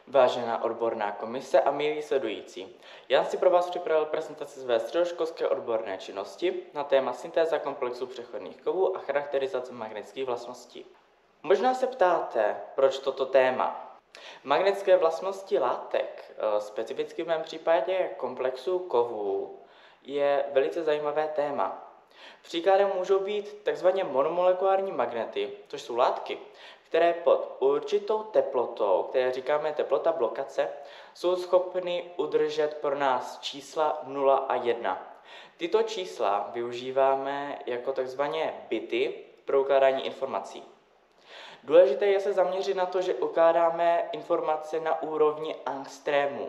Vážená odborná komise a milí sledující, já si pro vás připravil prezentaci své středoškolské odborné činnosti na téma syntéza komplexů přechodných kovů a charakterizace magnetických vlastností. Možná se ptáte, proč toto téma? Magnetické vlastnosti látek, specificky v mém případě komplexů kovů, je velice zajímavé téma. Příkladem můžou být tzv. Monomolekulární magnety, což jsou látky, které pod určitou teplotou, které říkáme teplota blokace, jsou schopny udržet pro nás čísla 0 a 1. Tyto čísla využíváme jako tzv. Bity pro ukládání informací. Důležité je se zaměřit na to, že ukládáme informace na úrovni angstrémů.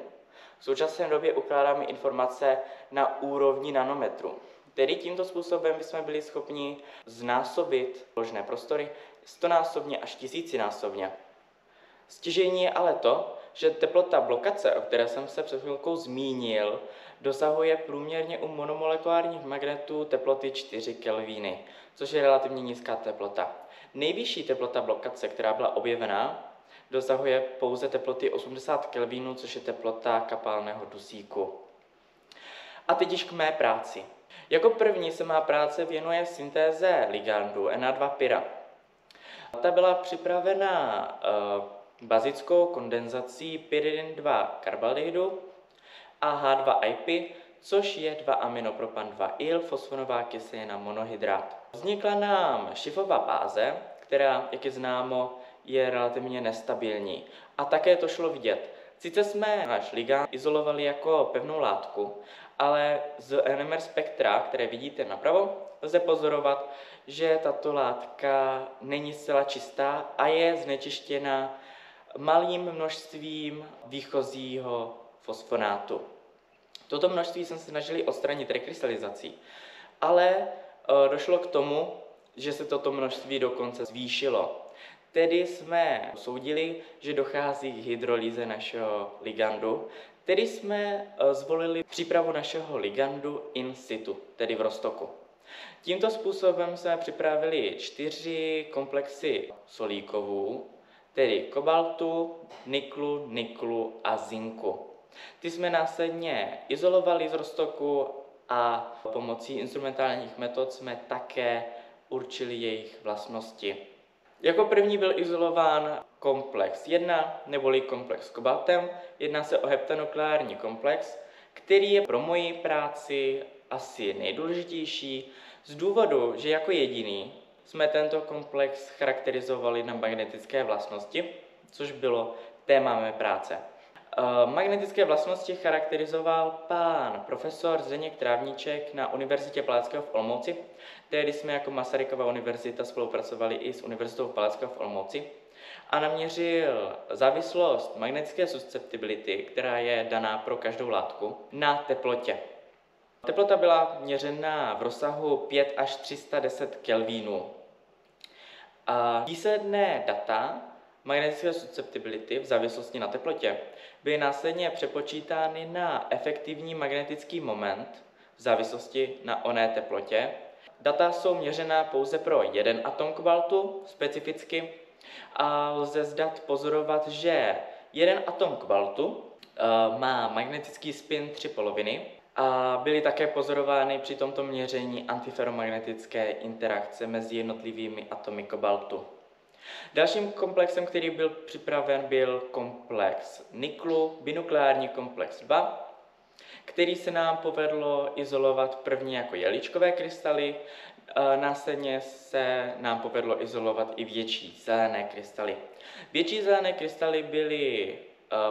V současné době ukládáme informace na úrovni nanometru. Tedy tímto způsobem bychom byli schopni znásobit vložené prostory 100násobně až 1000násobně. Stěžejní je ale to, že teplota blokace, o které jsem se před chvilkou zmínil, dosahuje průměrně u monomolekulárních magnetů teploty 4 kelvíny, což je relativně nízká teplota. Nejvyšší teplota blokace, která byla objevená, dosahuje pouze teploty 80 kelvínů, což je teplota kapalného dusíku. A teď již k mé práci. Jako první se má práce věnuje syntéze ligandu Na2-pyra. Ta byla připravena bazickou kondenzací pyridin 2 karbaldehydu a H2IP, což je 2-aminopropan-2-il, fosfonová kyselina monohydrát. Vznikla nám šifová báze, která, jak je známo, je relativně nestabilní. A také to šlo vidět. Sice jsme náš ligand izolovali jako pevnou látku, ale z NMR spektra, které vidíte napravo, lze pozorovat, že tato látka není zcela čistá a je znečištěna malým množstvím výchozího fosfonátu. Toto množství jsme se snažili odstranit rekrystalizací, ale došlo k tomu, že se toto množství dokonce zvýšilo. Tedy jsme usoudili, že dochází k hydrolýze našeho ligandu, tedy jsme zvolili přípravu našeho ligandu in situ, tedy v roztoku. Tímto způsobem jsme připravili 4 komplexy solí kovů, tedy kobaltu, niklu a zinku. Ty jsme následně izolovali z roztoku a pomocí instrumentálních metod jsme také určili jejich vlastnosti. Jako první byl izolován komplex 1, neboli komplex s kobaltem. Jedná se o heptanukleární komplex, který je pro moji práci asi nejdůležitější z důvodu, že jako jediný jsme tento komplex charakterizovali na magnetické vlastnosti, což bylo téma mé práce. Magnetické vlastnosti charakterizoval pán profesor Zdeněk Trávníček na Univerzitě Palackého v Olomouci. Tehdy jsme jako Masarykova univerzita spolupracovali i s Univerzitou Palackého v Olomouci a naměřil závislost magnetické susceptibility, která je daná pro každou látku, na teplotě. Teplota byla měřena v rozsahu 5 až 310 kelvínů. A výsledné data magnetické susceptibility v závislosti na teplotě byly následně přepočítány na efektivní magnetický moment v závislosti na oné teplotě. Data jsou měřená pouze pro jeden atom kobaltu specificky a lze z dat pozorovat, že jeden atom kobaltu má magnetický spin 3 poloviny a byly také pozorovány při tomto měření antiferomagnetické interakce mezi jednotlivými atomy kobaltu. Dalším komplexem, který byl připraven, byl komplex niklu, binukleární komplex 2, který se nám povedlo izolovat první jako jeličkové krystaly, následně se nám povedlo izolovat i větší zelené krystaly. Větší zelené krystaly byly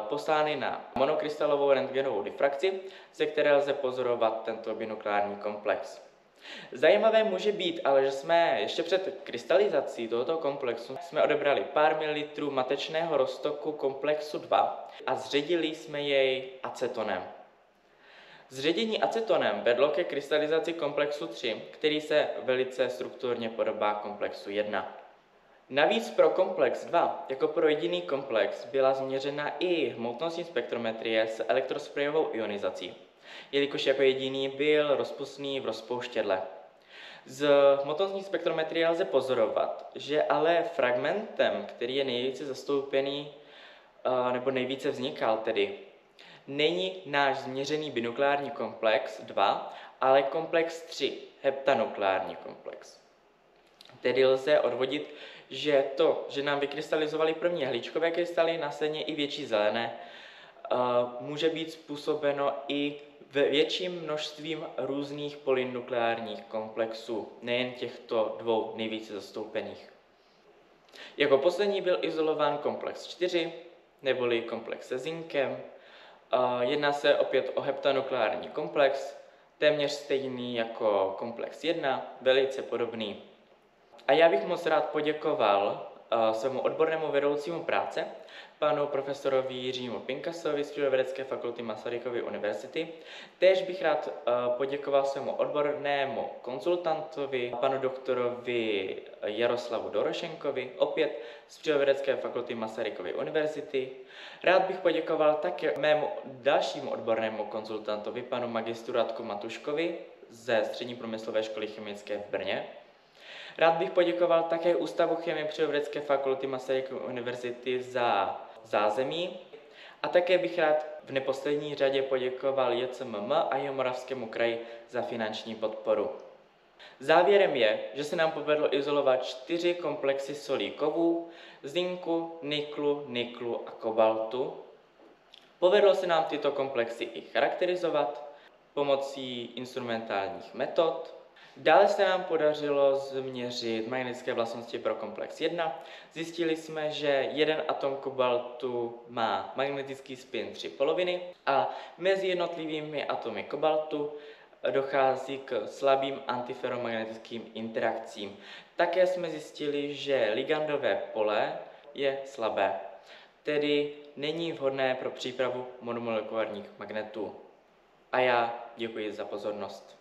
poslány na monokrystalovou rentgenovou difrakci, ze které lze pozorovat tento binukleární komplex. Zajímavé může být, ale že jsme ještě před krystalizací tohoto komplexu jsme odebrali pár mililitrů matečného roztoku komplexu 2 a zředili jsme jej acetonem. Zředění acetonem vedlo ke krystalizaci komplexu 3, který se velice strukturně podobá komplexu 1. Navíc pro komplex 2, jako pro jediný komplex, byla změřena i hmotnostní spektrometrie s elektrosprejovou ionizací, jelikož jako jediný byl rozpustný v rozpouštědle. Z hmotnostní spektrometrie lze pozorovat, že ale fragmentem, který je nejvíce zastoupený nebo nejvíce vznikal tedy. Není náš změřený binukleární komplex 2, ale komplex 3, heptanukleární komplex. Tedy lze odvodit, že to, že nám vykrystalizovaly první jehličkové krystaly, následně i větší zelené, může být způsobeno i větším množstvím různých polynukleárních komplexů, nejen těchto dvou nejvíce zastoupených. Jako poslední byl izolován komplex 4, neboli komplex se zinkem. Jedná se opět o heptanukleární komplex, téměř stejný jako komplex 1, velice podobný. A já bych moc rád poděkoval svému odbornému vedoucímu práce, panu profesorovi Jiřímu Pinkasovi z Přírodovědecké fakulty Masarykovy univerzity. Též bych rád poděkoval svému odbornému konzultantovi, panu doktorovi Jaroslavu Dorošenkovi, opět z Přírodovědecké fakulty Masarykovy univerzity. Rád bych poděkoval také mému dalšímu odbornému konzultantovi, panu magistru Radku Matuškovi ze Střední průmyslové školy chemické v Brně. Rád bych poděkoval také Ústavu chemie Přírodovědecké fakulty Masarykovy univerzity za zázemí a také bych rád v neposlední řadě poděkoval JCMM a Jihomoravskému kraji za finanční podporu. Závěrem je, že se nám povedlo izolovat 4 komplexy solí kovů, zinku, niklu a kobaltu. Povedlo se nám tyto komplexy i charakterizovat pomocí instrumentálních metod. Dále se nám podařilo změřit magnetické vlastnosti pro komplex 1. Zjistili jsme, že jeden atom kobaltu má magnetický spin 3 poloviny a mezi jednotlivými atomy kobaltu dochází k slabým antiferomagnetickým interakcím. Také jsme zjistili, že ligandové pole je slabé, tedy není vhodné pro přípravu monomolekulárních magnetů. A já děkuji za pozornost.